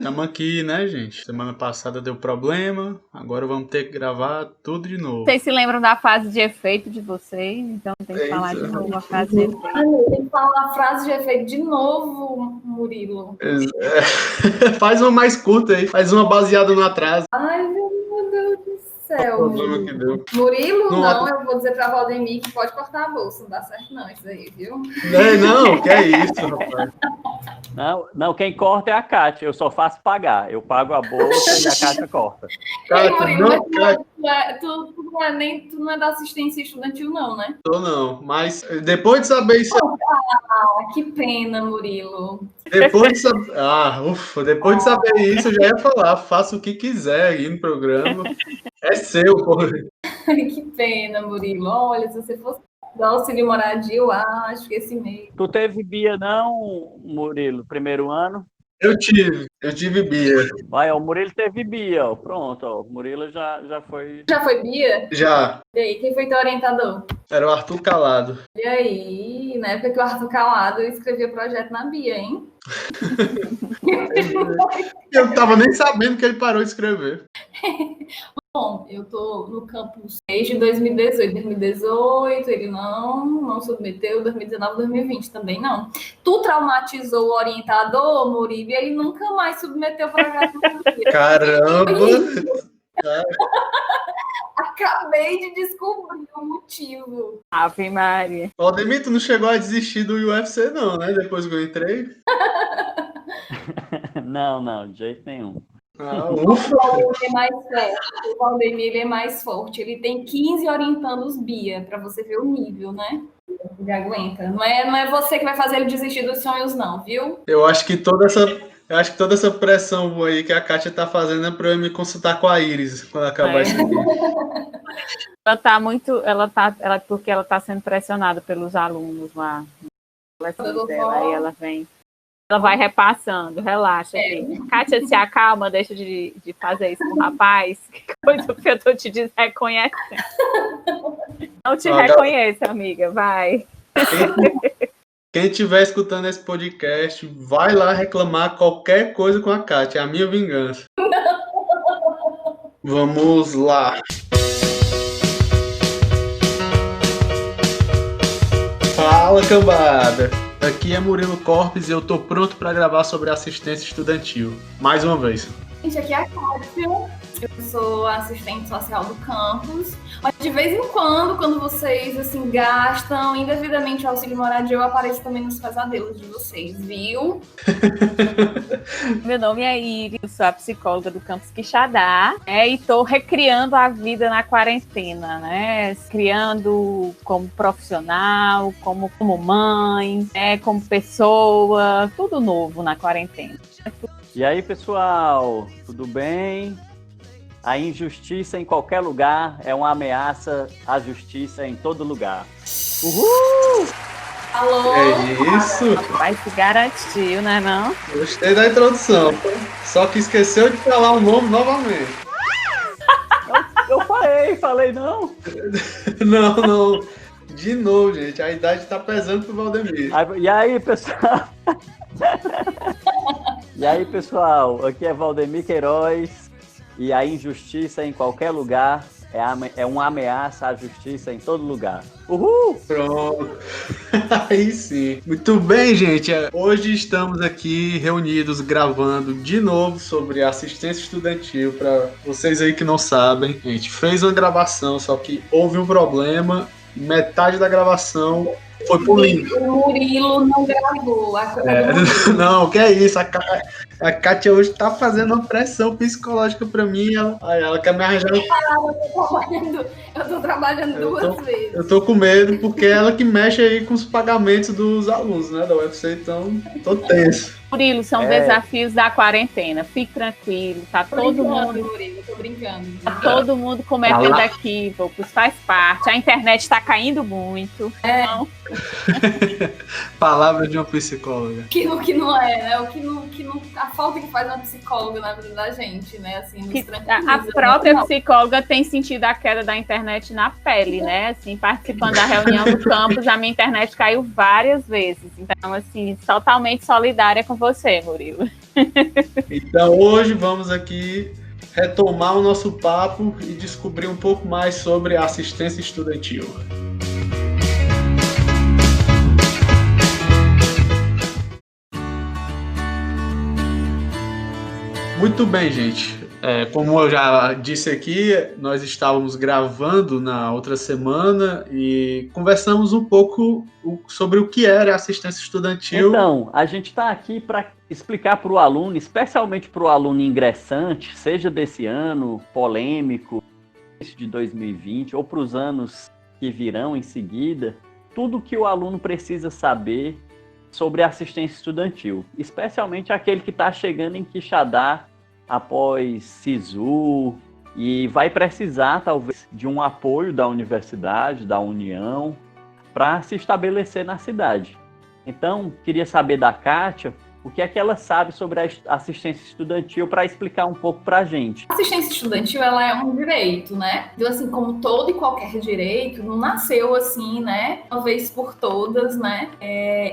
Estamos aqui, né, gente? Semana passada deu problema, agora vamos ter que gravar tudo de novo. Vocês se lembram da fase de efeito de vocês? Então tem que falar de novo a frase de efeito. Tem que falar a frase de efeito de novo, Murilo. Faz uma mais curta aí, faz uma baseada no atraso. Ai, meu Deus do céu. O problema que deu. Murilo, não, eu vou dizer pra Valdemir que pode cortar a bolsa, não dá certo não, isso aí, viu? Não, que é isso, rapaz. Não, quem corta é a Kátia, eu só faço pagar. Eu pago a bolsa e a Kátia corta. Ei, Murilo, tu não é da assistência estudantil, não, né? Não, mas depois de saber isso... que pena, Murilo. Depois de saber isso, eu já ia falar, faça o que quiser aí no programa. É seu, porra. Que pena, Murilo. Olha, se você fosse do auxílio moradia, eu acho que esse mês. Tu teve Bia, não, Murilo, primeiro ano? Eu tive Bia. Vai, ó, o Murilo teve Bia, ó. Pronto, ó. O Murilo já foi. Já foi Bia? Já. E aí, quem foi teu orientador? Era o Arthur Calado. E aí, na época que o Arthur Calado escrevia projeto na Bia, hein? Eu tava nem sabendo que ele parou de escrever. Bom, eu tô no campus desde 2018. 2018 ele não submeteu, 2019, 2020 também não. Tu traumatizou o orientador, Murilo, e ele nunca mais submeteu o projeto na Bia. Caramba! Acabei de descobrir o motivo. Ave Maria. Valdemir, tu não chegou a desistir do UFC não, né? Depois que eu entrei. Não, de jeito nenhum. Ufa. O Valdemir é mais forte. Ele tem 15 orientandos Bia, para você ver o nível, né? Ele aguenta. Não é você que vai fazer ele desistir dos sonhos, não, viu? Eu acho que toda essa pressão aí que a Kátia tá fazendo é pra eu me consultar com a Iris quando acabar esse vídeo. Porque ela tá sendo pressionada pelos alunos lá. Aí ela vem. Ela vai repassando, relaxa. Kátia, se acalma, deixa de fazer isso com o rapaz. Que coisa que eu tô te reconhecendo. Não te reconheço, amiga, vai. Quem estiver escutando esse podcast, vai lá reclamar qualquer coisa com a Kátia. É a minha vingança. Vamos lá. Fala, cambada! Aqui é Murilo Corpes e eu tô pronto para gravar sobre assistência estudantil. Mais uma vez. Gente, aqui é a Kátia. Eu sou assistente social do campus. Mas de vez em quando vocês assim gastam indevidamente o auxílio moradia, eu apareço também nos pesadelos de vocês, viu? Meu nome é Iris, eu sou a psicóloga do campus Quixadá, e estou recriando a vida na quarentena, né? Criando como profissional, como mãe, como pessoa, tudo novo na quarentena. E aí, pessoal, tudo bem? A injustiça em qualquer lugar é uma ameaça à justiça em todo lugar. Uhul! Alô? É isso? Vai se garantir, né, não? Gostei da introdução. Só que esqueceu de falar o nome novamente. Eu falei não. Não. De novo, gente. A idade tá pesando pro Valdemir. E aí, pessoal? Aqui é Valdemir Queiroz. E a injustiça em qualquer lugar é uma ameaça à justiça em todo lugar. Uhul! Pronto. Aí sim. Muito bem, gente. Hoje estamos aqui reunidos gravando de novo sobre assistência estudantil. Para vocês aí que não sabem, a gente fez uma gravação, só que houve um problema. Metade da gravação foi pro link. O Murilo não gravou. Não, que é isso? A Kátia hoje tá fazendo uma pressão psicológica pra mim. Ela quer me arranjar. Eu tô trabalhando duas vezes. Eu tô com medo, porque é ela que mexe aí com os pagamentos dos alunos, né, da UFC, então tô tenso. Murilo, são desafios da quarentena. Fique tranquilo, tá todo mundo. Murilo, tô brincando. Tá todo mundo cometendo equívocos, faz parte. A internet tá caindo muito. Então... Palavra de uma psicóloga. O que não é, né? A falta que faz uma psicóloga na vida da gente, né? Assim, a própria psicóloga tem sentido a queda da internet na pele, né? Assim, participando da reunião do campus, a minha internet caiu várias vezes. Então, assim, totalmente solidária com você, Murilo. Então hoje vamos aqui retomar o nosso papo e descobrir um pouco mais sobre a assistência estudantil. Muito bem, gente. Como eu já disse aqui, nós estávamos gravando na outra semana e conversamos um pouco sobre o que era assistência estudantil. Então, a gente está aqui para explicar para o aluno, especialmente para o aluno ingressante, seja desse ano polêmico, de 2020, ou para os anos que virão em seguida, tudo o que o aluno precisa saber sobre assistência estudantil, especialmente aquele que está chegando em Quixadá após SISU e vai precisar, talvez, de um apoio da universidade, da União, para se estabelecer na cidade. Então, queria saber da Kátia o que é que ela sabe sobre a assistência estudantil para explicar um pouco para a gente. A assistência estudantil, ela é um direito, né? Então, assim, como todo e qualquer direito, não nasceu assim, né? Uma vez por todas, né?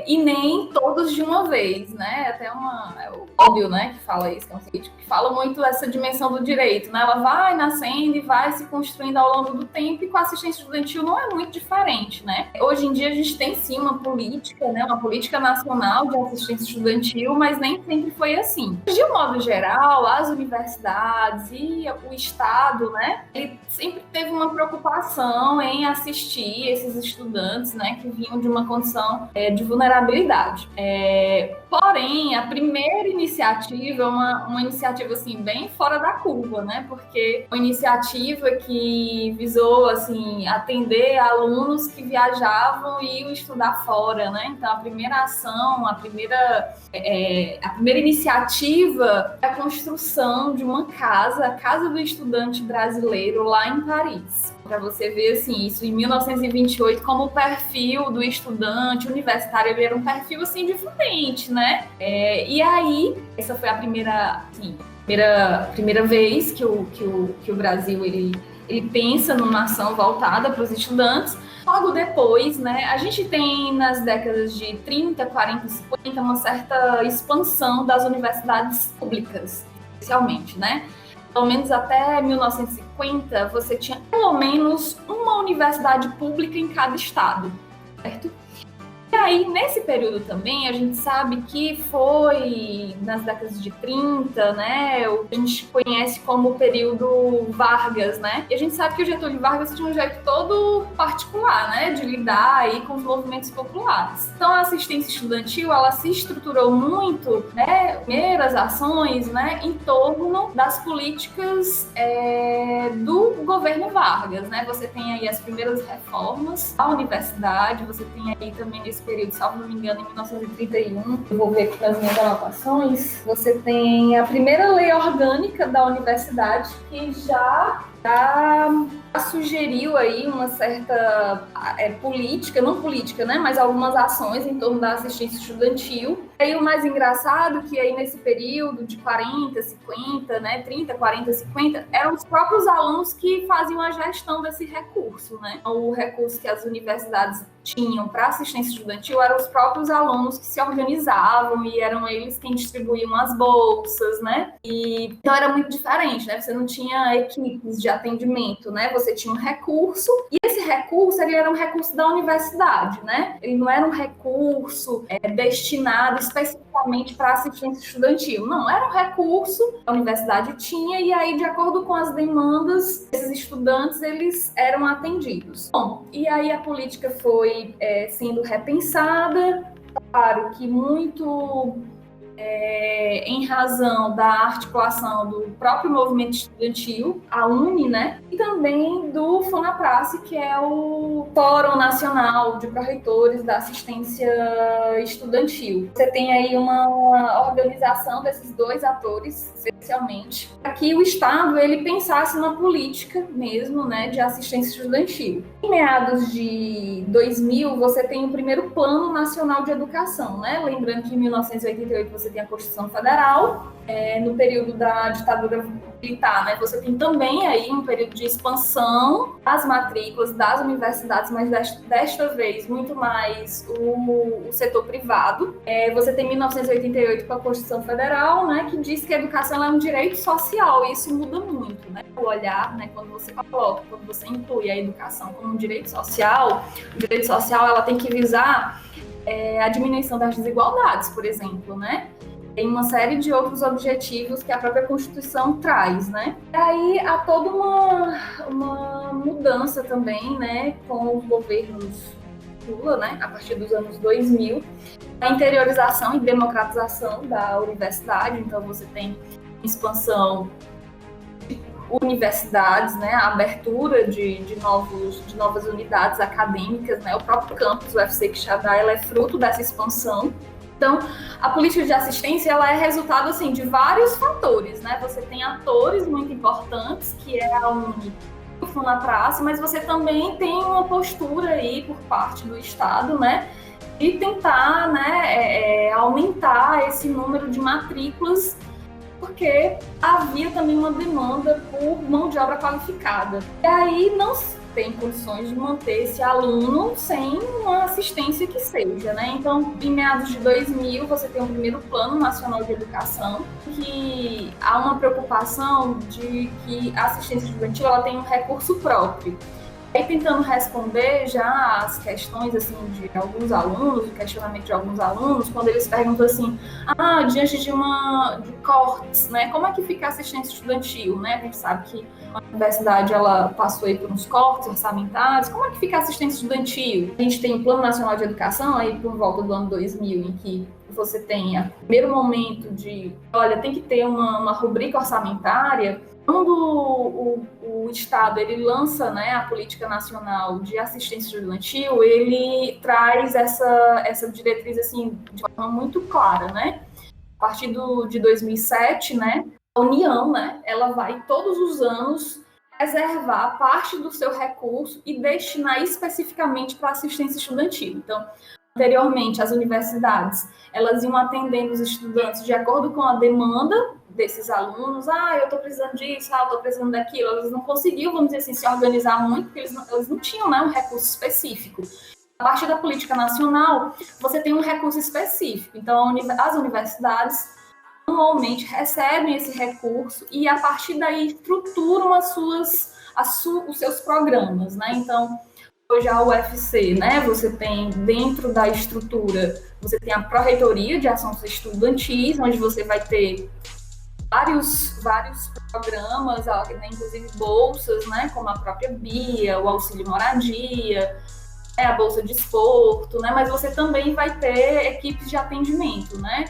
E nem todos de uma vez, né? Até é o óbvio, né? Que fala isso, que é um crítico, que fala muito dessa dimensão do direito, né? Ela vai nascendo e vai se construindo ao longo do tempo, e com a assistência estudantil não é muito diferente, né? Hoje em dia a gente tem sim uma política, né? Uma política nacional de assistência estudantil, mas nem sempre foi assim. De um modo geral, as universidades e o Estado, né, ele sempre teve uma preocupação em assistir esses estudantes, né, que vinham de uma condição de vulnerabilidade. Porém, a primeira iniciativa é uma iniciativa assim bem fora da curva, né, porque uma iniciativa que visou assim atender alunos que viajavam e iam estudar fora, né. Então, a primeira ação, a primeira iniciativa é a construção de uma casa, a Casa do Estudante Brasileiro, lá em Paris. Para você ver, assim, isso em 1928, como o perfil do estudante universitário, ele era um perfil, assim, diferente, né? E aí, essa foi a primeira vez que o Brasil, ele pensa numa ação voltada para os estudantes. Logo depois, né, a gente tem nas décadas de 30, 40, 50 uma certa expansão das universidades públicas, especialmente, né? Pelo menos até 1950, você tinha pelo menos uma universidade pública em cada estado, certo? E aí, nesse período também, a gente sabe que foi nas décadas de 30, né, o que a gente conhece como o período Vargas, né? E a gente sabe que o Getúlio Vargas tinha um jeito todo particular, né, de lidar aí com os movimentos populares. Então, a assistência estudantil, ela se estruturou muito, né, primeiras ações, né, em torno das políticas do governo Vargas, né? Você tem aí as primeiras reformas da universidade, você tem aí também esse período, salvo não me engano, em 1931, eu vou ver aqui nas minhas anotações, você tem a primeira lei orgânica da universidade, que já sugeriu aí uma certa política, não política, né, mas algumas ações em torno da assistência estudantil. E aí o mais engraçado que aí nesse período de 40, 50, né, 30, 40, 50, eram os próprios alunos que faziam a gestão desse recurso, né? O recurso que as universidades tinham para assistência estudantil eram os próprios alunos que se organizavam e eram eles quem distribuíam as bolsas, né? E então era muito diferente, né? Você não tinha equipes de atendimento, né? Você tinha um recurso e esse recurso, ele era um recurso da universidade, né? Ele não era um recurso destinado especificamente para assistência estudantil. Não, era um recurso que a universidade tinha e aí, de acordo com as demandas, esses estudantes, eles eram atendidos. Bom, e aí a política foi sendo repensada, claro que muito em razão da articulação do próprio movimento estudantil, a UNE, né? E também do FONAPRACE, que é o Fórum Nacional de Pró-Reitores da Assistência Estudantil. Você tem aí uma organização desses dois atores, especialmente, para que o Estado ele pensasse numa política mesmo, né, de assistência estudantil. Em meados de 2000, você tem o primeiro Plano Nacional de Educação, né? Lembrando que em 1988 você você tem a Constituição Federal, no período da ditadura militar, né, você tem também aí um período de expansão das matrículas das universidades, mas desta vez muito mais o setor privado. Você tem 1988 com a Constituição Federal, né, que diz que a educação é um direito social, e isso muda muito, né, o olhar, né, quando você coloca, quando você inclui a educação como um direito social, o direito social ela tem que visar a diminuição das desigualdades, por exemplo, né? Tem uma série de outros objetivos que a própria Constituição traz, né? E aí há toda uma mudança também, né, com os governos Lula, né, a partir dos anos 2000, a interiorização e democratização da universidade. Então você tem expansão de universidades, né, a abertura de novas unidades acadêmicas, né, o próprio campus UFC Quixadá, ela é fruto dessa expansão. Então, a política de assistência ela é resultado assim, de vários fatores, né? Você tem atores muito importantes, que é a UNE na praça, mas você também tem uma postura aí por parte do Estado, né, de tentar, né, aumentar esse número de matrículas, porque havia também uma demanda por mão de obra qualificada. E aí não tem condições de manter esse aluno sem uma assistência que seja, né? Então, em meados de 2000, você tem o primeiro Plano Nacional de Educação, que há uma preocupação de que a assistência estudantil ela tem um recurso próprio. E tentando responder já as questões assim, de alguns alunos, o questionamento de alguns alunos, quando eles perguntam assim, diante de cortes, né, como é que fica a assistência estudantil, né? A gente sabe que a universidade ela passou aí por uns cortes orçamentários, como é que fica a assistência estudantil? A gente tem o Plano Nacional de Educação, aí por volta do ano 2000, em que você tem o primeiro momento de, olha, tem que ter uma rubrica orçamentária. Quando o Estado ele lança, né, a Política Nacional de Assistência Estudantil, ele traz essa diretriz assim, de forma muito clara, né? A partir de 2007, né, a União, né, ela vai todos os anos reservar parte do seu recurso e destinar especificamente para assistência estudantil. Então, anteriormente, as universidades elas iam atendendo os estudantes de acordo com a demanda desses alunos, eu estou precisando disso, eu estou precisando daquilo. Eles não conseguiam, vamos dizer assim, se organizar muito, porque eles não tinham, né, um recurso específico. A partir da política nacional, você tem um recurso específico. Então, as universidades anualmente recebem esse recurso e, a partir daí, estruturam os seus programas, né? Então, hoje a UFC, né, você tem dentro da estrutura, você tem a Pró-Reitoria de Assuntos Estudantis, onde você vai ter vários programas, né, inclusive bolsas, né, como a própria BIA, o Auxílio Moradia, a Bolsa de Esporto, né, mas você também vai ter equipes de atendimento, né,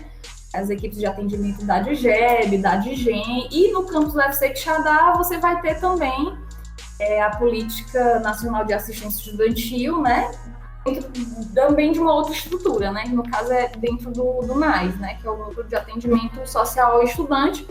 as equipes de atendimento da DGEB, da DIGEM, e no campus do UFC Quixadá você vai ter também a Política Nacional de Assistência Estudantil, né, dentro também de uma outra estrutura, né, que no caso é dentro do NAS, né, que é o Núcleo de Atendimento Social ao Estudante,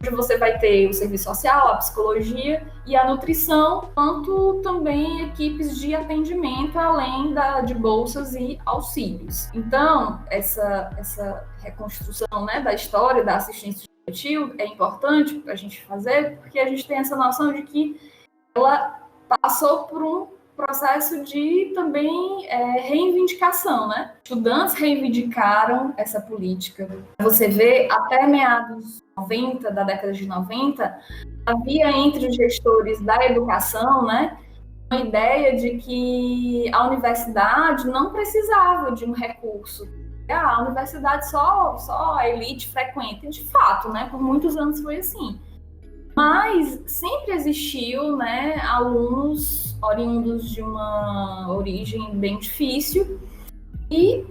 onde você vai ter o serviço social, a psicologia e a nutrição, quanto também equipes de atendimento, além de bolsas e auxílios. Então, essa reconstrução, né, da história da assistência estudantil é importante para a gente fazer, porque a gente tem essa noção de que ela passou por um processo de também reivindicação, né? Estudantes reivindicaram essa política. Você vê, até meados 90, da década de 90, havia entre os gestores da educação, né, uma ideia de que a universidade não precisava de um recurso. A universidade só a elite frequenta. E, de fato, né, por muitos anos foi assim. Mas sempre existiu, né, alunos oriundos de uma origem bem difícil e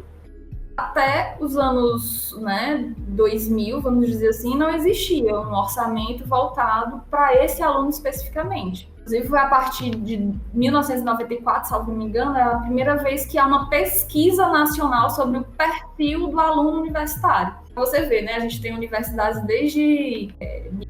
até os anos, né, 2000, vamos dizer assim, não existia um orçamento voltado para esse aluno especificamente. Inclusive, foi a partir de 1994, salvo não me engano, é a primeira vez que há uma pesquisa nacional sobre o perfil do aluno universitário. Você vê, né, a gente tem universidades desde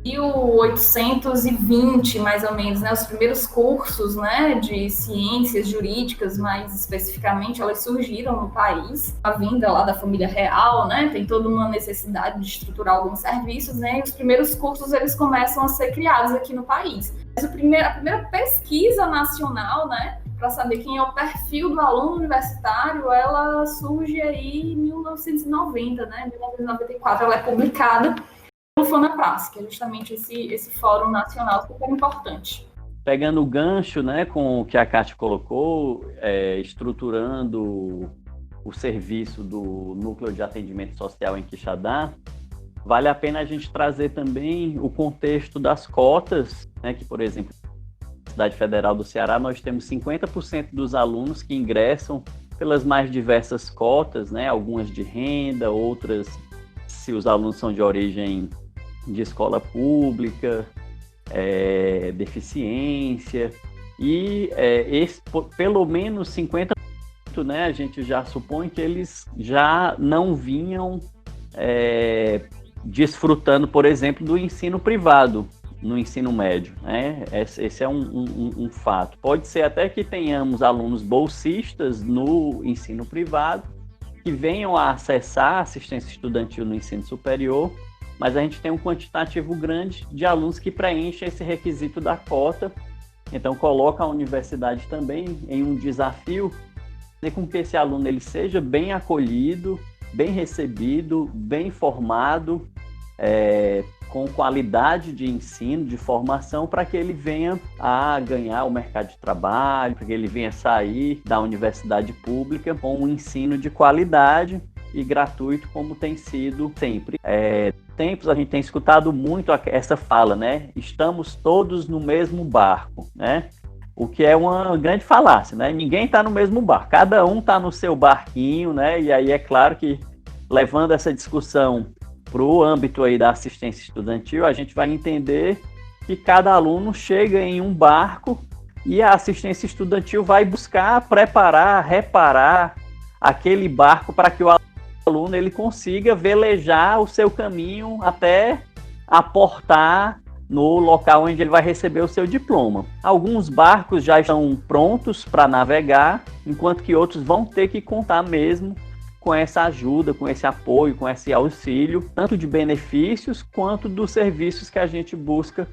1820, mais ou menos, né, os primeiros cursos, né, de ciências jurídicas, mais especificamente, elas surgiram no país, a vinda lá da família real, né, tem toda uma necessidade de estruturar alguns serviços, né, e os primeiros cursos, eles começam a ser criados aqui no país. Mas a primeira pesquisa nacional, né, para saber quem é o perfil do aluno universitário, ela surge aí em 1990, né, 1994, ela é publicada no FONAPRAS, que é justamente esse fórum nacional super importante. Pegando o gancho, né, com o que a Kátia colocou, estruturando o serviço do Núcleo de Atendimento Social em Quixadá, vale a pena a gente trazer também o contexto das cotas, né, que, por exemplo, na Cidade Federal do Ceará, nós temos 50% dos alunos que ingressam pelas mais diversas cotas, né, algumas de renda, outras, se os alunos são de origem de escola pública, deficiência, e pelo menos 50%, né, a gente já supõe que eles já não vinham desfrutando, por exemplo, do ensino privado no ensino médio, né? Esse é um fato. Pode ser até que tenhamos alunos bolsistas no ensino privado que venham a acessar a assistência estudantil no ensino superior, mas a gente tem um quantitativo grande de alunos que preenchem esse requisito da cota, então coloca a universidade também em um desafio de com que esse aluno ele seja bem acolhido, bem recebido, bem formado, com qualidade de ensino, de formação, para que ele venha a ganhar o mercado de trabalho, para que ele venha sair da universidade pública com um ensino de qualidade e gratuito, como tem sido sempre. Tempos a gente tem escutado muito essa fala, né? Estamos todos no mesmo barco, né? O que é uma grande falácia, né? Ninguém está no mesmo barco, cada um está no seu barquinho, né? E aí é claro que, levando essa discussão para o âmbito aí da assistência estudantil, a gente vai entender que cada aluno chega em um barco e a assistência estudantil vai buscar preparar, reparar aquele barco para que o aluno ele consiga velejar o seu caminho até aportar no local onde ele vai receber o seu diploma. Alguns barcos já estão prontos para navegar, enquanto que outros vão ter que contar mesmo com essa ajuda, com esse apoio, com esse auxílio, tanto de benefícios quanto dos serviços que a gente busca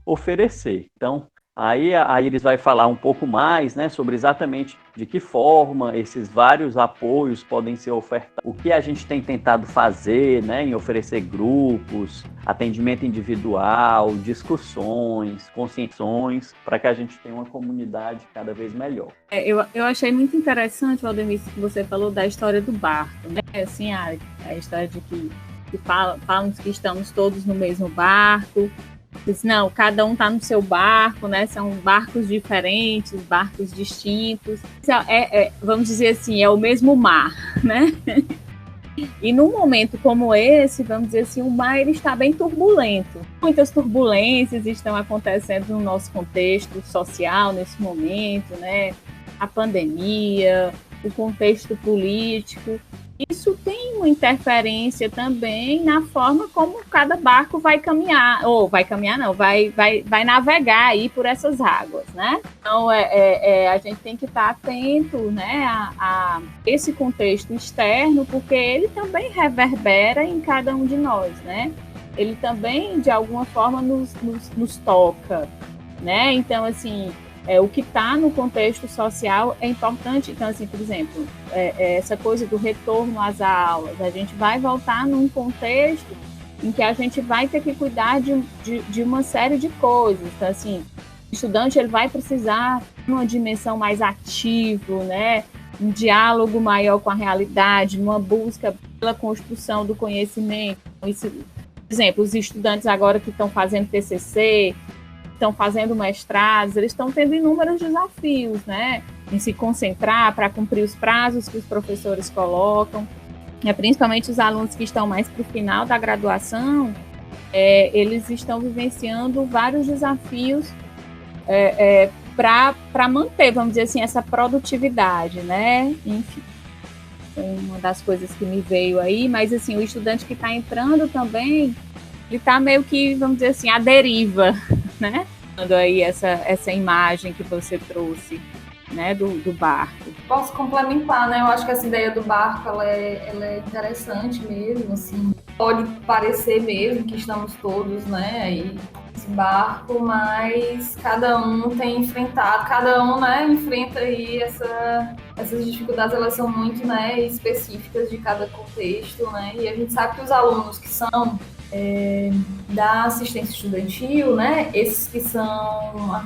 oferecer. Então, aí a Iris vai falar um pouco mais, né, sobre exatamente de que forma esses vários apoios podem ser ofertados, o que a gente tem tentado fazer, né, em oferecer grupos, atendimento individual, discussões, conscientizações, para que a gente tenha uma comunidade cada vez melhor. Eu achei muito interessante, Valdemir, que você falou da história do barco, né? Assim, a história de que falam que estamos todos no mesmo barco. Diz, não, cada um está no seu barco, né? São barcos diferentes, barcos distintos. Vamos dizer assim, é o mesmo mar, né? E num momento como esse, vamos dizer assim, o mar ele está bem turbulento. Muitas turbulências estão acontecendo no nosso contexto social nesse momento, né? A pandemia, o contexto político. Isso tem uma interferência também na forma como cada barco vai caminhar, ou vai caminhar não, vai navegar aí por essas águas, né? Então, a gente tem que estar atento, né, a esse contexto externo, porque ele também reverbera em cada um de nós, né? Ele também, de alguma forma, nos toca, né? Então, assim, o que está no contexto social é importante. Então, assim, por exemplo, essa coisa do retorno às aulas, a gente vai voltar num contexto em que a gente vai ter que cuidar de uma série de coisas. Então, assim, o estudante ele vai precisar de uma dimensão mais ativa, né? Um diálogo maior com a realidade, uma busca pela construção do conhecimento. Isso, por exemplo, os estudantes agora que estão fazendo TCC, estão fazendo mestrados, eles estão tendo inúmeros desafios, né? Em se concentrar para cumprir os prazos que os professores colocam, principalmente os alunos que estão mais para o final da graduação, eles estão vivenciando vários desafios para manter, vamos dizer assim, essa produtividade, né? Enfim, uma das coisas que me veio aí, mas assim, o estudante que está entrando também ele está meio que, vamos dizer assim, à deriva, né? Dando aí essa imagem que você trouxe, né, do barco. Posso complementar, né? Eu acho que essa ideia do barco, ela é interessante mesmo, assim. Pode parecer mesmo que estamos todos, né, aí nesse barco, mas cada um tem enfrentado, cada um, né, enfrenta aí essas dificuldades, elas são muito, né, específicas de cada contexto, né, e a gente sabe que os alunos que são da assistência estudantil, né, esses que são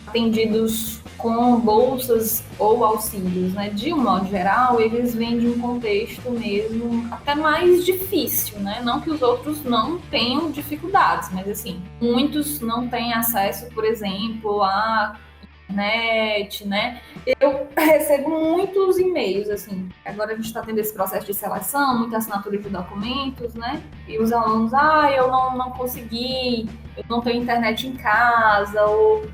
atendidos com bolsas ou auxílios, né? De um modo geral, eles vêm de um contexto mesmo até mais difícil, né? Não que os outros não tenham dificuldades, mas assim, muitos não têm acesso, por exemplo, à internet, né? Eu recebo muitos e-mails, assim, agora a gente está tendo esse processo de seleção, muita assinatura de documentos, né? E os alunos, eu não consegui, eu não tenho internet em casa, ou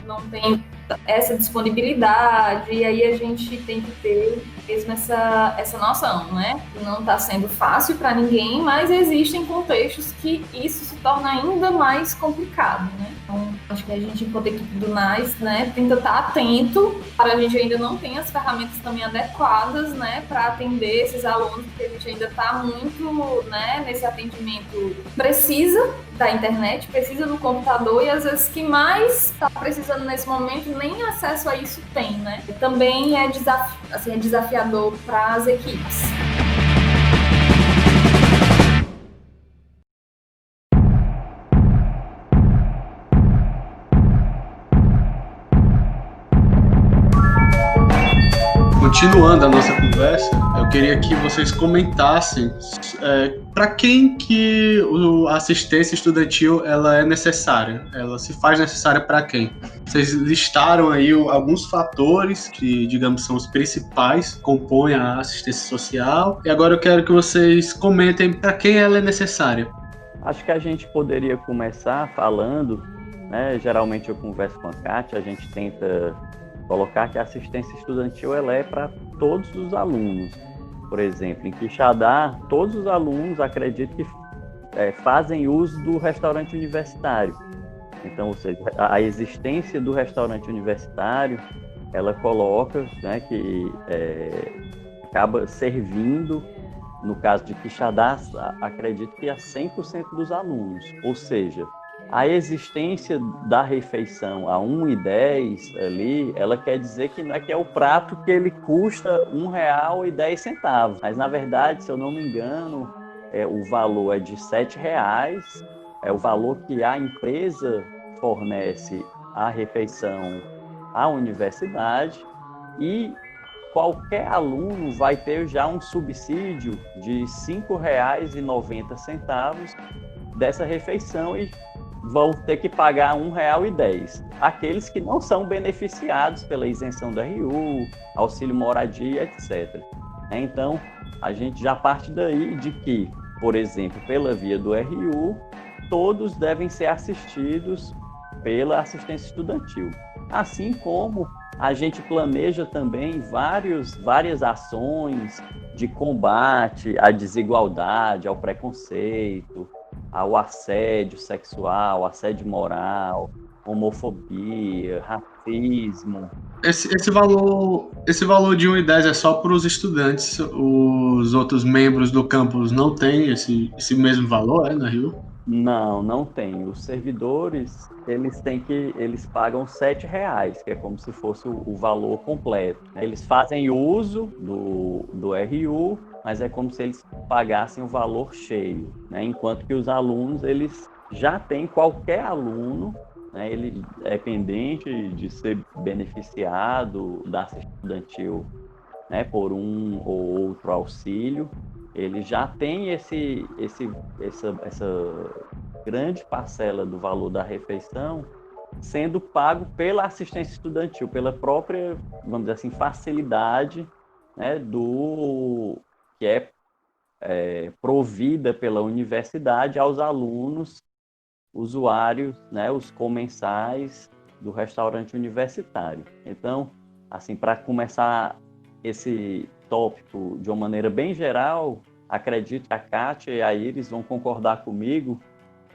não tem essa disponibilidade, e aí a gente tem que ter mesmo essa noção, né? Não está sendo fácil para ninguém, mas existem contextos que isso se torna ainda mais complicado, né? Então, acho que a gente, enquanto equipe do NAS, né, tenta estar atento, para a gente ainda não tem as ferramentas também adequadas, né, para atender esses alunos, porque a gente ainda está muito, né, nesse atendimento, precisa da internet, precisa do computador, e às vezes que mais está precisando nesse momento nem acesso a isso tem, né? Também é desafiador para as equipes. Continuando a nossa conversa, eu queria que vocês comentassem para quem que a assistência estudantil ela é necessária, ela se faz necessária para quem? Vocês listaram aí alguns fatores que, digamos, são os principais que compõem a assistência social, e agora eu quero que vocês comentem para quem ela é necessária. Acho que a gente poderia começar falando, né, geralmente eu converso com a Kátia, a gente tenta colocar que a assistência estudantil ela é para todos os alunos. Por exemplo, em Quixadá, todos os alunos acredito que fazem uso do restaurante universitário. Então, ou seja, a existência do restaurante universitário, ela coloca, né, que acaba servindo, no caso de Quixadá, acredito que a 100% dos alunos. Ou seja, a existência da refeição a R$ 1,10 ali, ela quer dizer que não é que é o prato que ele custa R$ 1,10, mas na verdade, se eu não me engano, o valor é de R$ 7,00, é o valor que a empresa fornece a refeição à universidade, e qualquer aluno vai ter já um subsídio de R$ 5,90 dessa refeição, e vão ter que pagar R$ 1,10. Aqueles que não são beneficiados pela isenção da RU, auxílio moradia, etc. Então, a gente já parte daí de que, por exemplo, pela via do RU, todos devem ser assistidos pela assistência estudantil. Assim como a gente planeja também várias ações de combate à desigualdade, ao preconceito, ao assédio sexual, assédio moral, homofobia, racismo. Esse valor de 1,10 é só para os estudantes, os outros membros do campus não têm esse mesmo valor, na Rio? Não tem. Os servidores, eles pagam R$ 7,00, que é como se fosse o valor completo. Eles fazem uso do RU, mas é como se eles pagassem o valor cheio, né? Enquanto que os alunos, eles já têm, qualquer aluno, né, ele é pendente de ser beneficiado da assistência estudantil, né, por um ou outro auxílio. Ele já tem essa grande parcela do valor da refeição sendo pago pela assistência estudantil, pela própria, vamos dizer assim, facilidade, né, que é provida pela universidade aos alunos usuários, né, os comensais do restaurante universitário. Então, assim, para começar esse tópico de uma maneira bem geral, acredito que a Kátia e a Iris vão concordar comigo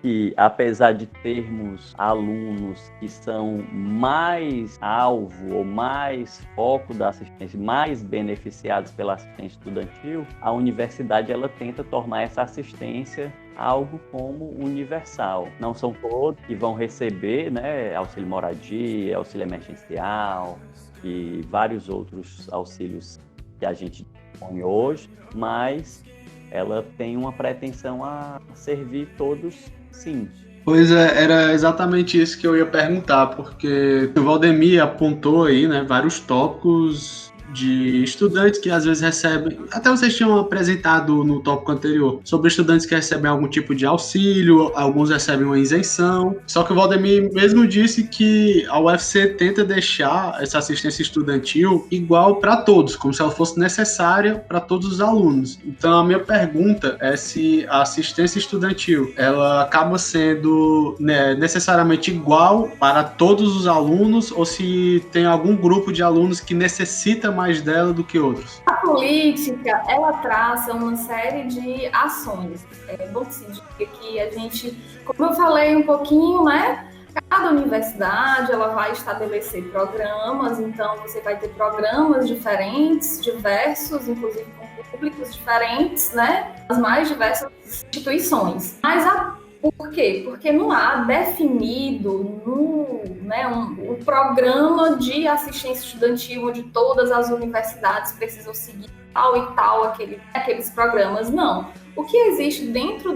que, apesar de termos alunos que são mais alvo ou mais foco da assistência, mais beneficiados pela assistência estudantil, a universidade ela tenta tornar essa assistência algo como universal. Não são todos que vão receber, né, auxílio moradia, auxílio emergencial e vários outros auxílios que a gente dispõe hoje, mas ela tem uma pretensão a servir todos, sim. Pois é, era exatamente isso que eu ia perguntar, porque o Valdemir apontou aí, né, vários tópicos de estudantes que às vezes recebem, até vocês tinham apresentado no tópico anterior, sobre estudantes que recebem algum tipo de auxílio, alguns recebem uma isenção, só que o Valdemir mesmo disse que a UFC tenta deixar essa assistência estudantil igual para todos, como se ela fosse necessária para todos os alunos. Então a minha pergunta é se a assistência estudantil ela acaba sendo, né, necessariamente igual para todos os alunos ou se tem algum grupo de alunos que necessita mais dela do que outros. A política, ela traça uma série de ações. É bom que se diga que a gente, como eu falei um pouquinho, né? Cada universidade, ela vai estabelecer programas, então você vai ter programas diferentes, diversos, inclusive com públicos diferentes, né? As mais diversas instituições. Mas por quê? Porque não há definido um programa de assistência estudantil onde todas as universidades precisam seguir tal e tal aqueles programas. Não. O que existe dentro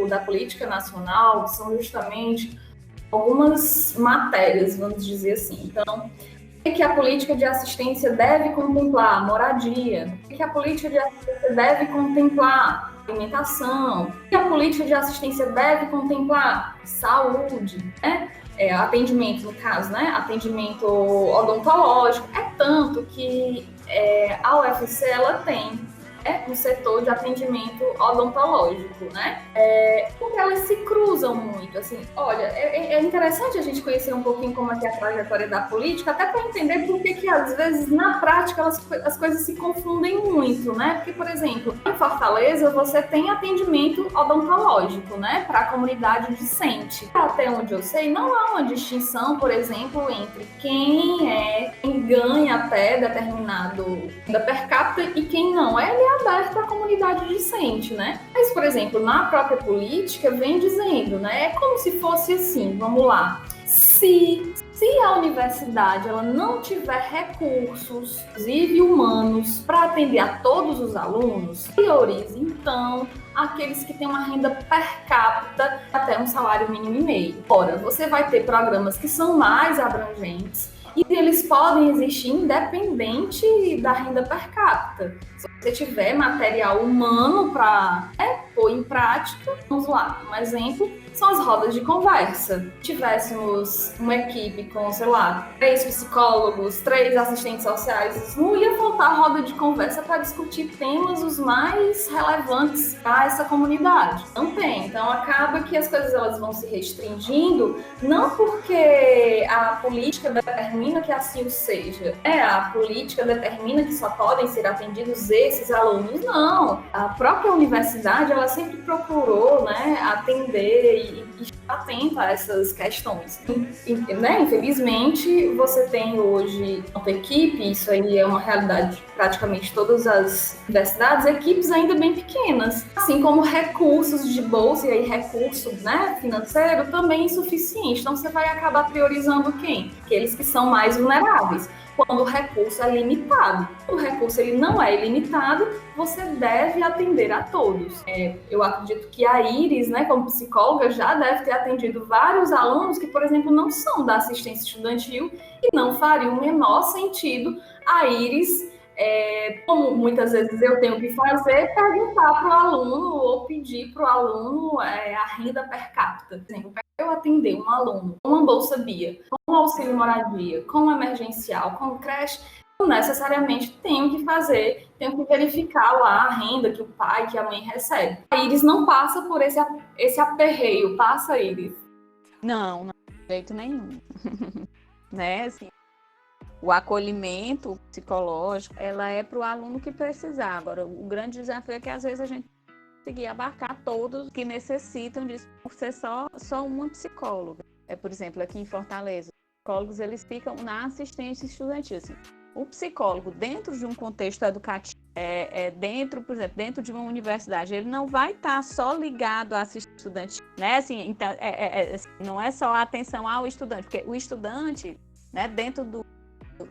da política nacional são justamente algumas matérias, vamos dizer assim. Então, o que a política de assistência deve contemplar? Moradia. O que a política de assistência deve contemplar? Alimentação. O que a política de assistência deve contemplar? Saúde, né? Atendimento, no caso, né? Atendimento odontológico. É tanto que a UFC, ela tem um setor de atendimento odontológico, né? Porque elas se cruzam muito, assim. Olha, é interessante a gente conhecer um pouquinho como é que é a trajetória da política, até para entender por que às vezes, na prática, as coisas se confundem muito, né? Porque, por exemplo, em Fortaleza, você tem atendimento odontológico, né? Para a comunidade discente. Até onde eu sei, não há uma distinção, por exemplo, entre quem ganha até determinado renda per capita e quem não. Ele é aberto à comunidade discente, né? Mas, por exemplo, na própria política, vem dizendo, né? É como se fosse assim, vamos lá. Se a universidade ela não tiver recursos, inclusive humanos, para atender a todos os alunos, priorize, então, aqueles que têm uma renda per capita até um salário mínimo e meio. Ora, você vai ter programas que são mais abrangentes, e eles podem existir independente da renda per capita. Se você tiver material humano para pôr em prática, vamos lá, um exemplo, são as rodas de conversa. Se tivéssemos uma equipe com, 3 psicólogos, 3 assistentes sociais, não ia faltar roda de conversa para discutir temas os mais relevantes para essa comunidade. Não tem. Então, acaba que as coisas elas vão se restringindo, não porque a política determina que assim o seja. A política determina que só podem ser atendidos esses alunos. Não. A própria universidade, ela sempre procurou, né, atender e estar atenta a essas questões. Né? Infelizmente, você tem hoje uma equipe, isso aí é uma realidade de praticamente todas as universidades, equipes ainda bem pequenas, assim como recursos de bolsa e aí recurso, né, financeiro também insuficiente. Então, você vai acabar priorizando quem? Aqueles que são mais vulneráveis. Quando o recurso é limitado. O recurso ele não é ilimitado, você deve atender a todos. Eu acredito que a Iris, né, como psicóloga, já deve ter atendido vários alunos que, por exemplo, não são da assistência estudantil e não faria o menor sentido a Iris, como muitas vezes eu tenho que fazer, perguntar para o aluno ou pedir para o aluno a renda per capita. Por exemplo, eu atender um aluno com uma bolsa BIA, com auxílio moradia, com emergencial, com creche, não necessariamente tenho que verificar lá a renda que o pai, que a mãe recebe. A Iris não passa por esse aperreio, passa, Iris? Não, de jeito nenhum. Né, assim, o acolhimento psicológico, ela é para o aluno que precisar. Agora, o grande desafio é que às vezes a gente conseguir abarcar todos que necessitam disso por ser só uma psicóloga. Por exemplo, aqui em Fortaleza, os psicólogos eles ficam na assistência estudantil. Assim. O psicólogo, dentro de um contexto educativo, dentro, por exemplo, dentro de uma universidade, ele não vai estar só ligado à assistência estudantil, né? Assim, então, assim, não é só a atenção ao estudante, porque o estudante, né, dentro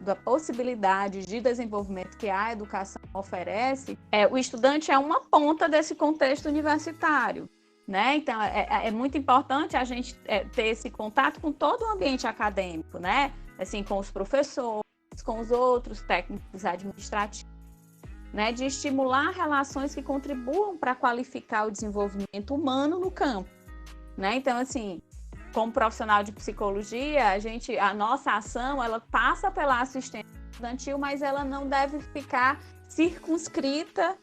da possibilidade de desenvolvimento que a educação oferece, o estudante é uma ponta desse contexto universitário. Né? Então, é muito importante a gente ter esse contato com todo o ambiente acadêmico, né? Assim, com os professores, com os outros técnicos administrativos, né? De estimular relações que contribuam para qualificar o desenvolvimento humano no campo. Né? Então, assim, como profissional de psicologia, a nossa ação ela passa pela assistência estudantil, mas ela não deve ficar circunscrita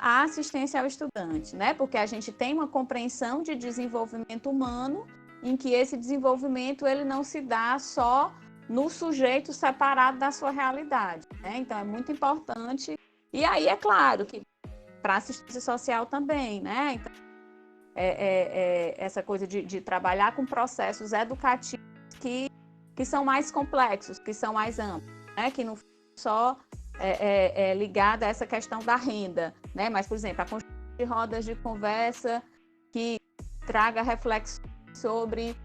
a assistência ao estudante, né? Porque a gente tem uma compreensão de desenvolvimento humano em que esse desenvolvimento ele não se dá só no sujeito separado da sua realidade, né? Então é muito importante. E aí é claro que para assistência social também, né? Então, essa coisa de trabalhar com processos educativos que são mais complexos, que são mais amplos, né? Que não só ligada a essa questão da renda, né? Mas, por exemplo, a construção de rodas de conversa que traga reflexões sobre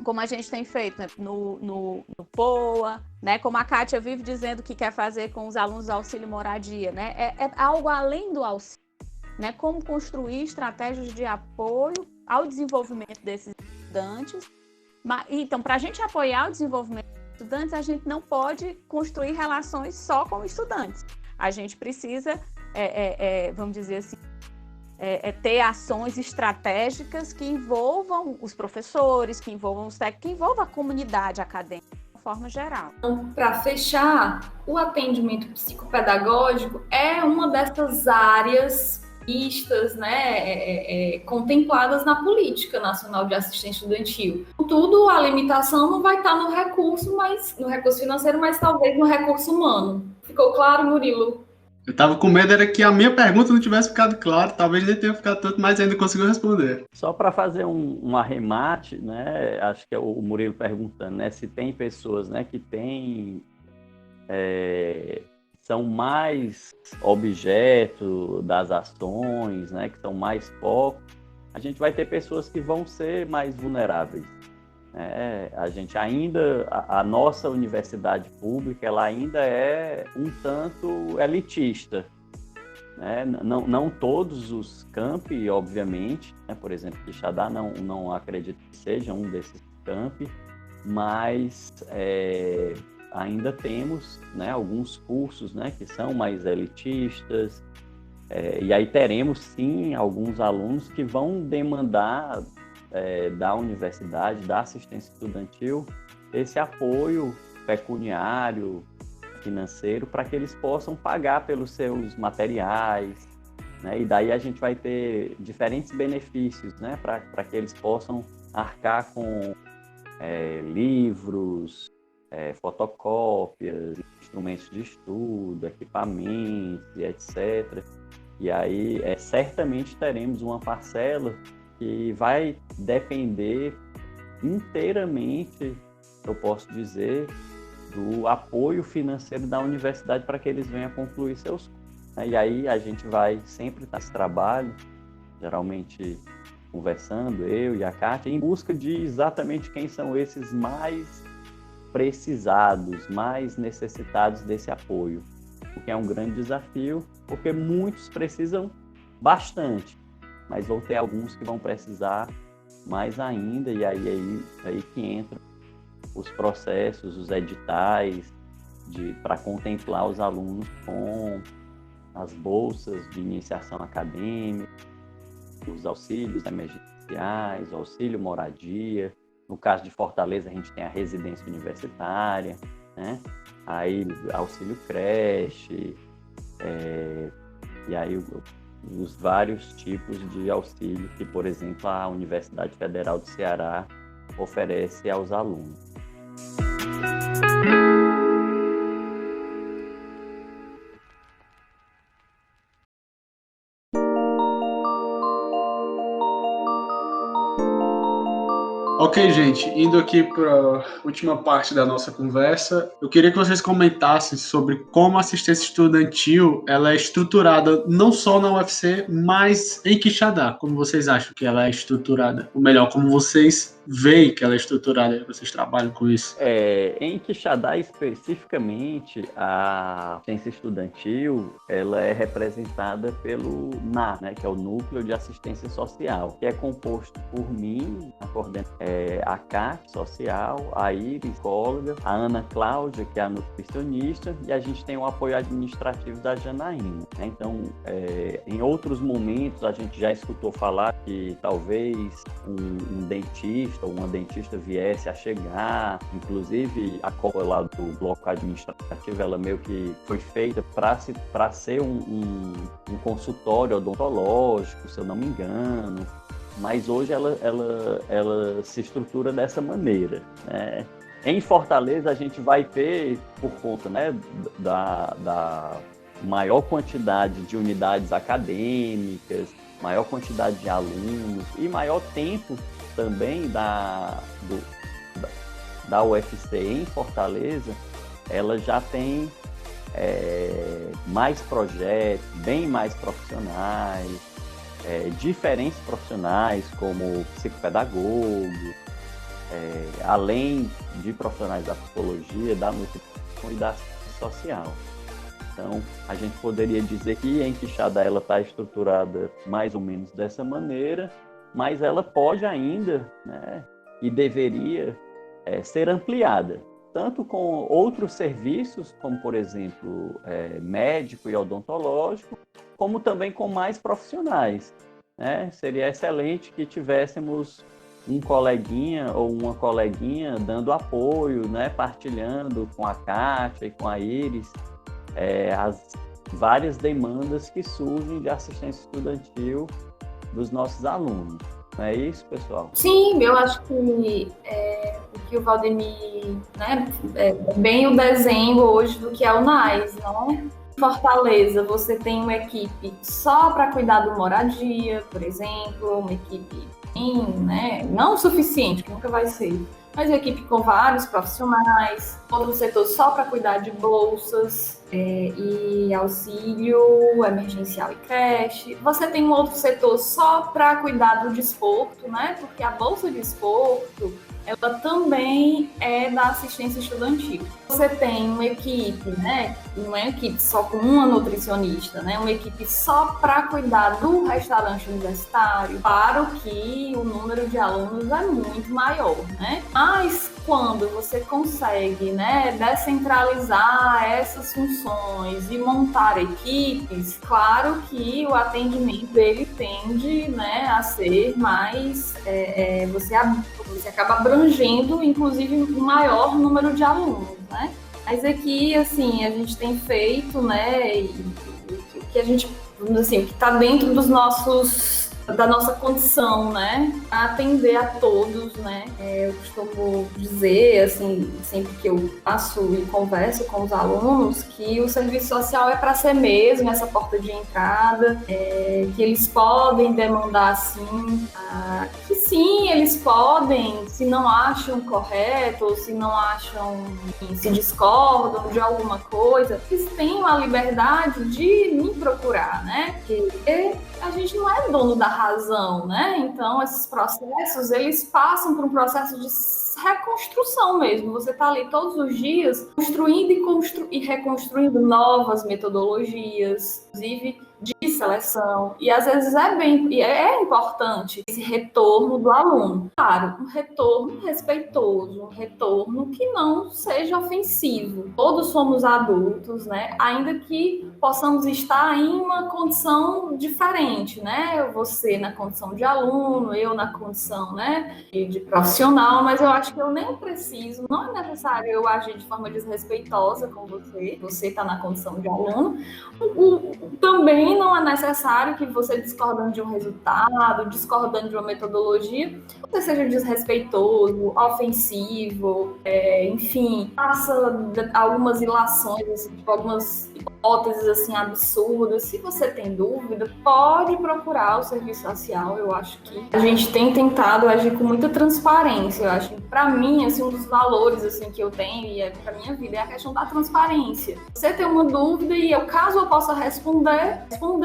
como a gente tem feito, né? no POA, né? Como a Kátia vive dizendo que quer fazer com os alunos do auxílio moradia, né? É algo além do auxílio, né? Como construir estratégias de apoio ao desenvolvimento desses estudantes. Então, para a gente apoiar o desenvolvimento estudantes, a gente não pode construir relações só com estudantes. A gente precisa, vamos dizer assim, ter ações estratégicas que envolvam os professores, que envolvam os técnicos, que envolvam a comunidade acadêmica de forma geral. Para fechar, o atendimento psicopedagógico é uma dessas áreas vistas, né, contempladas na Política Nacional de Assistência Estudantil. Contudo, a limitação não vai estar no recurso financeiro, mas talvez no recurso humano. Ficou claro, Murilo? Eu tava com medo, era que a minha pergunta não tivesse ficado clara, talvez nem tenha ficado tanto, mas ainda conseguiu responder. Só para fazer um arremate, né, acho que é o Murilo perguntando, né, se tem pessoas, né, que são mais objeto das ações, né, que são mais foco, a gente vai ter pessoas que vão ser mais vulneráveis. A gente ainda, a nossa universidade pública, ela ainda é um tanto elitista. Né? Não todos os campi, obviamente, né? Por exemplo, Quixadá não acredito que seja um desses campi, mas ainda temos, né, alguns cursos, né, que são mais elitistas, e aí teremos sim alguns alunos que vão demandar da universidade, da assistência estudantil, esse apoio pecuniário, financeiro, para que eles possam pagar pelos seus materiais, né? E daí a gente vai ter diferentes benefícios, né, para que eles possam arcar com livros, fotocópias, instrumentos de estudo, equipamentos, e etc. E aí, certamente teremos uma parcela que vai depender inteiramente, eu posso dizer, do apoio financeiro da universidade para que eles venham a concluir seus cursos. E aí a gente vai sempre nesse trabalho, geralmente conversando, eu e a Kátia, em busca de exatamente quem são esses mais precisados, mais necessitados desse apoio, o que é um grande desafio, porque muitos precisam bastante, mas vão ter alguns que vão precisar mais ainda, e aí que entram os processos, os editais para contemplar os alunos com as bolsas de iniciação acadêmica, os auxílios emergenciais, o auxílio moradia. No caso de Fortaleza, a gente tem a residência universitária, né? Aí auxílio creche, e aí os vários tipos de auxílio que, por exemplo, a Universidade Federal do Ceará oferece aos alunos. Ok, gente, indo aqui para a última parte da nossa conversa, eu queria que vocês comentassem sobre como a assistência estudantil ela é estruturada não só na UFC, mas em Quixadá. Como vocês acham que ela é estruturada? Ou melhor, como vocês veem que ela é estruturada, vocês trabalham com isso? Em Quixadá, especificamente, a assistência estudantil ela é representada pelo NA, né, que é o Núcleo de Assistência Social, que é composto por mim, a Kátia, social, a Iris, psicóloga, a Ana Cláudia, que é a nutricionista, e a gente tem o apoio administrativo da Janaína. Né? Então, em outros momentos, a gente já escutou falar que talvez um dentista ou uma dentista viesse a chegar, inclusive a cola lá do bloco administrativo, ela meio que foi feita para ser um consultório odontológico, se eu não me engano, mas hoje ela se estrutura dessa maneira, né? Em Fortaleza a gente vai ter, por conta, né, da maior quantidade de unidades acadêmicas, maior quantidade de alunos e maior tempo também da UFC em Fortaleza, ela já tem mais projetos, bem mais profissionais, diferentes profissionais como psicopedagogo, além de profissionais da psicologia, da nutrição e da assistência social. Então, a gente poderia dizer que em Quixadá ela está estruturada mais ou menos dessa maneira, mas ela pode ainda, né, e deveria ser ampliada, tanto com outros serviços, como, por exemplo, médico e odontológico, como também com mais profissionais. Né? Seria excelente que tivéssemos um coleguinha ou uma coleguinha dando apoio, né? Partilhando com a Kátia e com a Iris as várias demandas que surgem de assistência estudantil dos nossos alunos. Não é isso, pessoal? Sim, eu acho que o que o Valdemir, né, é bem o desenho hoje do que é o NAIS, né? Em Fortaleza, você tem uma equipe só para cuidar do moradia, por exemplo, uma equipe né, não o suficiente, que nunca vai ser, mas uma equipe com vários profissionais, outro setor só para cuidar de bolsas e auxílio emergencial e creche. Você tem um outro setor só para cuidar do desporto, né? Porque a bolsa de desporto, ela também é da assistência estudantil. Você tem uma equipe, né? Não é uma equipe só com uma nutricionista, né? Uma equipe só para cuidar do restaurante universitário. Claro que o número de alunos é muito maior, né? Mas quando você consegue, né, descentralizar essas funções e montar equipes, claro que o atendimento dele tende, né, a ser mais... você acaba abrangendo, inclusive, um maior número de alunos, né? Mas aqui, assim, a gente tem feito, né, o que a gente, vamos dizer assim, o que está dentro da nossa condição, né, a atender a todos, né. Eu costumo dizer, assim, sempre que eu passo e converso com os alunos, que o serviço social é para ser mesmo essa porta de entrada, que eles podem demandar, sim, que sim, eles podem, se não acham correto, ou se não acham, se discordam de alguma coisa, eles têm a liberdade de me procurar, né, porque a gente não é dono da razão, né? Então, esses processos, eles passam por um processo de reconstrução mesmo. Você está ali todos os dias construindo e reconstruindo novas metodologias, inclusive de seleção. E às vezes é importante esse retorno do aluno. Claro, um retorno respeitoso, um retorno que não seja ofensivo. Todos somos adultos, né? Ainda que possamos estar em uma condição diferente, né? Você na condição de aluno, eu na condição, né, de profissional, mas eu acho que eu nem preciso, não é necessário eu agir de forma desrespeitosa com você está na condição de aluno. Também também não é necessário que você, discordando de um resultado, discordando de uma metodologia, você seja desrespeitoso, ofensivo, enfim, faça algumas ilações, assim, tipo, algumas hipóteses assim, absurdas. Se você tem dúvida, pode procurar o serviço social. Eu acho que a gente tem tentado agir com muita transparência. Eu acho que, para mim, assim, um dos valores assim, que eu tenho e para minha vida é a questão da transparência. Você tem uma dúvida e caso eu possa responder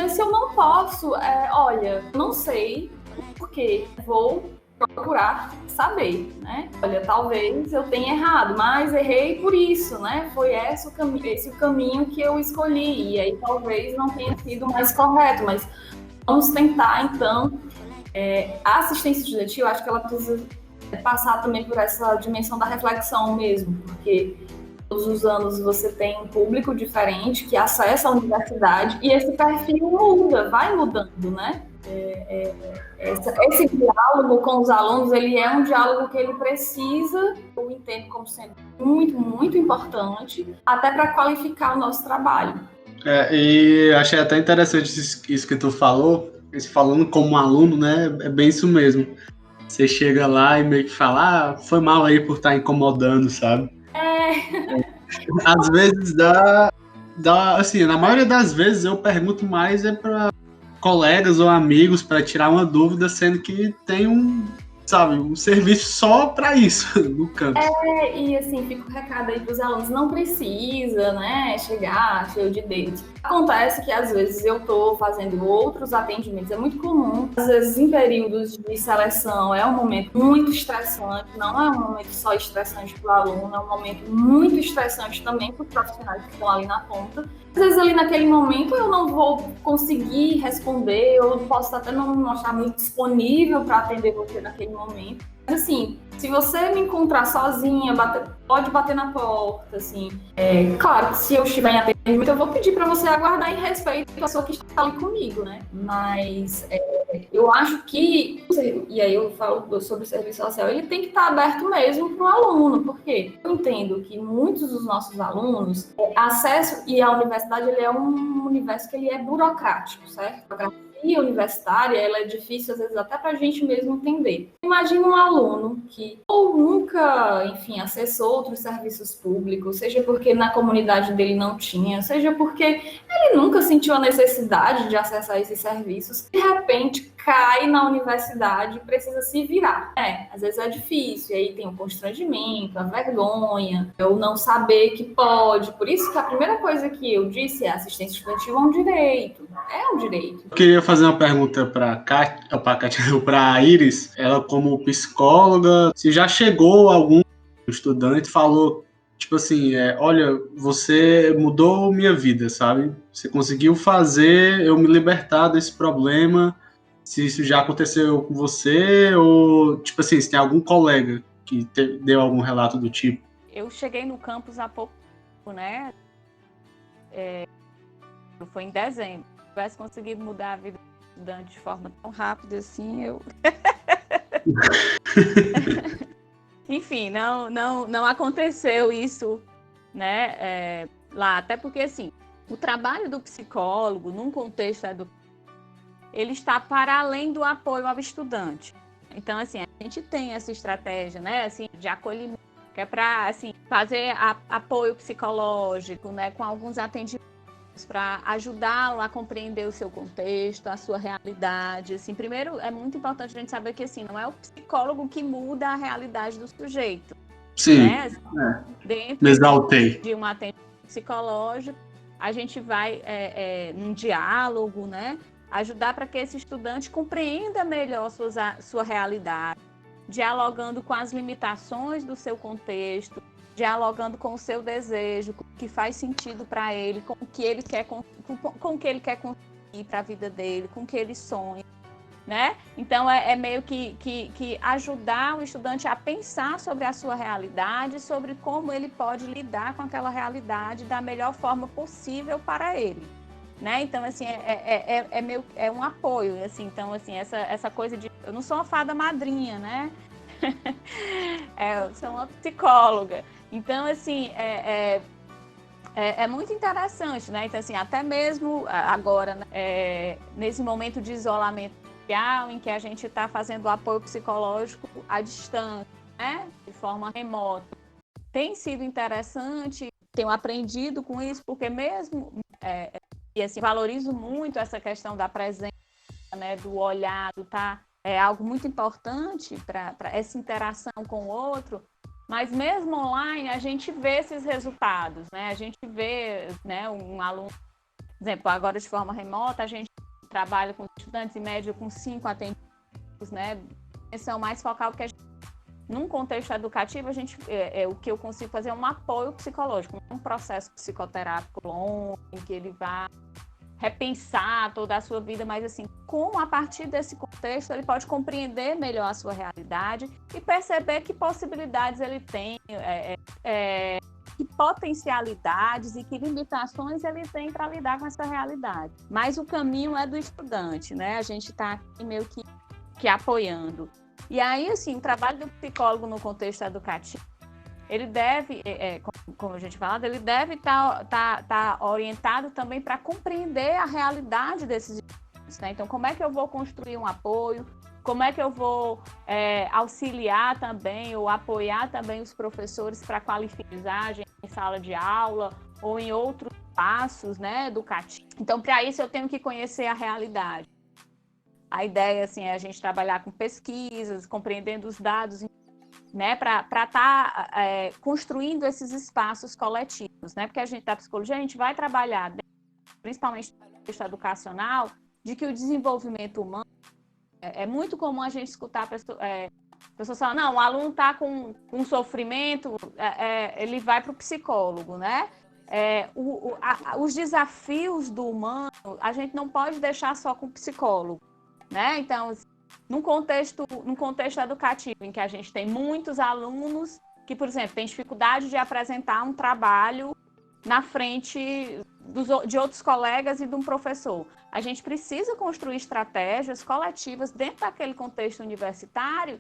se eu não posso, olha, não sei por quê, vou procurar saber, né? Olha, talvez eu tenha errado, mas errei por isso, né? Foi esse o caminho que eu escolhi, e aí talvez não tenha sido mais correto, mas vamos tentar, então, a assistência estudantil, eu acho que ela precisa passar também por essa dimensão da reflexão mesmo, porque todos os anos você tem um público diferente que acessa a universidade e esse perfil muda, vai mudando, né? Esse diálogo com os alunos, ele é um diálogo que ele precisa, eu entendo como sendo muito, muito importante, até para qualificar o nosso trabalho. E achei até interessante isso que tu falou, falando como aluno, né? É bem isso mesmo. Você chega lá e meio que fala, foi mal aí por estar incomodando, sabe? Às vezes dá, assim, na maioria das vezes eu pergunto mais para colegas ou amigos para tirar uma dúvida, sendo que tem um serviço só para isso no campus. E assim, fica o recado aí para os alunos, não precisa, né, chegar cheio de dedos. Acontece que às vezes eu estou fazendo outros atendimentos, é muito comum. Às vezes em períodos de seleção é um momento muito estressante, não é um momento só estressante para o aluno, é um momento muito estressante também para os profissionais que estão ali na ponta. Às vezes ali naquele momento eu não vou conseguir responder, eu posso até não estar muito disponível para atender você naquele momento. Mas assim, se você me encontrar sozinha, pode bater na porta, assim. Claro que se eu estiver em atendimento, eu vou pedir para você aguardar em respeito à pessoa que está ali comigo, né? Mas eu acho que, e aí eu falo sobre o serviço social, ele tem que estar aberto mesmo para o aluno, porque eu entendo que muitos dos nossos alunos, acesso, e a universidade ele é um universo que ele é burocrático, certo? A universitária, ela é difícil, às vezes, até para a gente mesmo entender. Imagina um aluno que ou nunca, enfim, acessou outros serviços públicos, seja porque na comunidade dele não tinha, seja porque ele nunca sentiu a necessidade de acessar esses serviços, de repente cai na universidade e precisa se virar. Às vezes é difícil, e aí tem o constrangimento, a vergonha, o não saber que pode. Por isso que a primeira coisa que eu disse é assistência estudantil é um direito. É um direito. Eu queria fazer uma pergunta para a Iris, ela como psicóloga, se já chegou algum estudante e falou, tipo assim, olha, você mudou minha vida, sabe? Você conseguiu fazer eu me libertar desse problema, se isso já aconteceu com você, ou, tipo assim, se tem algum colega que deu algum relato do tipo. Eu cheguei no campus há pouco, né? Foi em dezembro. Se tivesse conseguido mudar a vida do estudante de forma tão rápida assim, eu... Enfim, não aconteceu isso, né, lá. Até porque, assim, o trabalho do psicólogo, num contexto educativo, ele está para além do apoio ao estudante. Então, assim, a gente tem essa estratégia, né, assim, de acolhimento, que é para, assim, fazer apoio psicológico, né, com alguns atendimentos para ajudá-lo a compreender o seu contexto, a sua realidade. Assim, primeiro, é muito importante a gente saber que, assim, não é o psicólogo que muda a realidade do sujeito. Sim, né? Dentro me exaltei. de um atendimento psicológico, a gente vai, num diálogo, né? Ajudar para que esse estudante compreenda melhor sua realidade, dialogando com as limitações do seu contexto, dialogando com o seu desejo, com o que faz sentido para ele, com o que ele quer conseguir para a vida dele, com o que ele sonha, né? Então, é meio que ajudar o estudante a pensar sobre a sua realidade, sobre como ele pode lidar com aquela realidade da melhor forma possível para ele. Né? Então, assim, é um apoio, assim. Então, assim, essa coisa de... Eu não sou uma fada madrinha, né? Eu sou uma psicóloga. Então, assim, É muito interessante, né? Então, assim, até mesmo agora, né, nesse momento de isolamento social, em que a gente está fazendo o apoio psicológico à distância, né? De forma remota. Tem sido interessante, tenho aprendido com isso, porque mesmo, e assim, valorizo muito essa questão da presença, né? Do olhar, é algo muito importante para essa interação com o outro. Mas mesmo online, a gente vê esses resultados, né? A gente vê, né, um aluno, por exemplo, agora de forma remota, a gente trabalha com estudantes em média com 5 atendimentos, né? Atenção mais focal, porque num contexto educativo, o que eu consigo fazer é um apoio psicológico, um processo psicoterápico longo, em que ele vai repensar toda a sua vida, mas assim, como a partir desse contexto ele pode compreender melhor a sua realidade e perceber que possibilidades ele tem, que potencialidades e que limitações ele tem para lidar com essa realidade. Mas o caminho é do estudante, né? A gente está aqui meio que apoiando. E aí, assim, o trabalho do psicólogo no contexto educativo, ele deve, como a gente falou, ele deve estar orientado também para compreender a realidade desses estudantes, né? Então, como é que eu vou construir um apoio? Como é que eu vou auxiliar também ou apoiar também os professores para qualificar em sala de aula ou em outros espaços, né, educativos? Então, para isso, eu tenho que conhecer a realidade. A ideia assim, é a gente trabalhar com pesquisas, compreendendo os dados, né, para estar construindo esses espaços coletivos, né? Porque a gente da psicologia, a gente vai trabalhar, principalmente no contexto educacional, de que o desenvolvimento humano é muito comum a gente escutar pessoas falando, não, o aluno está com um sofrimento, ele vai para o psicólogo, né? Os desafios do humano, a gente não pode deixar só com o psicólogo, né? Então, num contexto educativo, em que a gente tem muitos alunos que, por exemplo, têm dificuldade de apresentar um trabalho na frente de outros colegas e de um professor. A gente precisa construir estratégias coletivas dentro daquele contexto universitário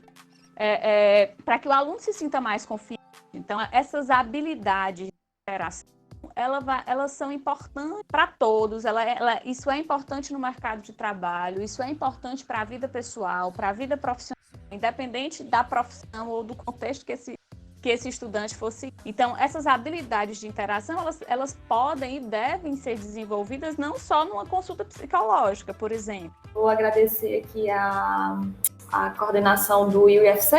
para que o aluno se sinta mais confiante. Então, essas habilidades de interação, elas são importantes para todos, isso é importante no mercado de trabalho, isso é importante para a vida pessoal, para a vida profissional, independente da profissão ou do contexto que esse estudante fosse. Então, essas habilidades de interação, elas podem e devem ser desenvolvidas não só numa consulta psicológica, por exemplo. Vou agradecer aqui a coordenação do IUFC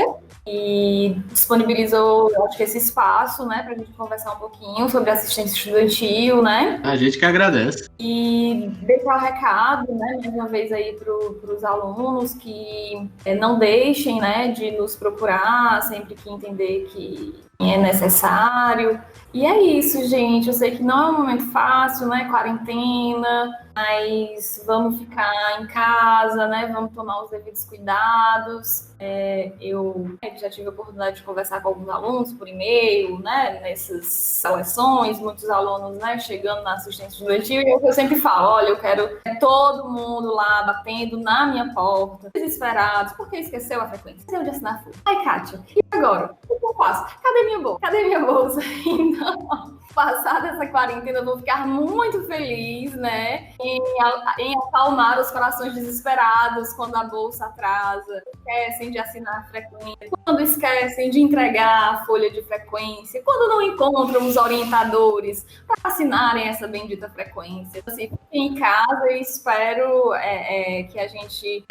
e disponibilizou, eu acho que esse espaço, né, para a gente conversar um pouquinho sobre assistência estudantil, né? A gente que agradece. E deixar o recado, né, mais uma vez aí para os alunos que não deixem, né, de nos procurar sempre que entender que é necessário. E é isso, gente. Eu sei que não é um momento fácil, né, quarentena, mas vamos ficar em casa, né, vamos tomar os devidos cuidados. Eu já tive a oportunidade de conversar com alguns alunos por e-mail, né, nessas seleções, muitos alunos, né, chegando na assistência estudantil, e eu sempre falo, olha, eu quero todo mundo lá batendo na minha porta, desesperados, porque esqueceu a frequência, esqueceu de assinar folha. Ai, Kátia, e agora? O que eu faço? Cadê minha bolsa? Cadê minha bolsa? Então, passada essa quarentena, eu vou ficar muito feliz, né, em acalmar os corações desesperados quando a bolsa atrasa, esquecem de assinar a frequência, quando esquecem de entregar a folha de frequência, quando não encontram os orientadores para assinarem essa bendita frequência. Assim, fiquem em casa e espero que a gente,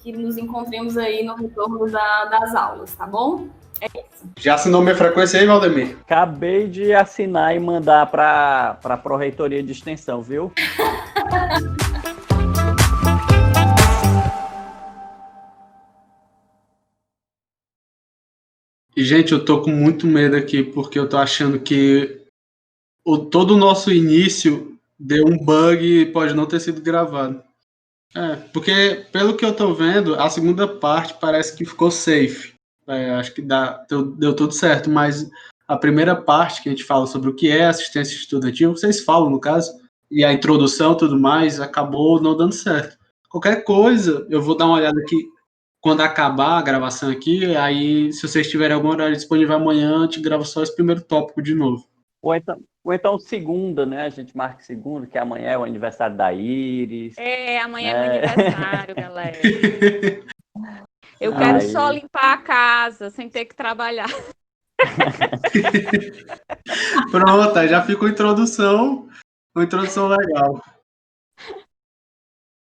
que nos encontremos aí no retorno das aulas, tá bom? É isso. Já assinou minha frequência aí, Valdemir? Acabei de assinar e mandar para a Pró-Reitoria de Extensão, viu? E, gente, eu tô com muito medo aqui, porque eu tô achando que todo o nosso início deu um bug e pode não ter sido gravado. Porque, pelo que eu tô vendo, a segunda parte parece que ficou safe. Acho que deu tudo certo, mas a primeira parte que a gente fala sobre o que é assistência estudantil, vocês falam, no caso, e a introdução e tudo mais, acabou não dando certo. Qualquer coisa, eu vou dar uma olhada aqui quando acabar a gravação aqui, aí se vocês tiverem algum horário disponível amanhã, a gente grava só esse primeiro tópico de novo. Ou Ou então segunda, né? A gente marca segunda, que amanhã é o aniversário da Iris. Amanhã é né? meu aniversário, galera. Eu quero só limpar a casa, sem ter que trabalhar. Pronto, aí já fica uma introdução legal.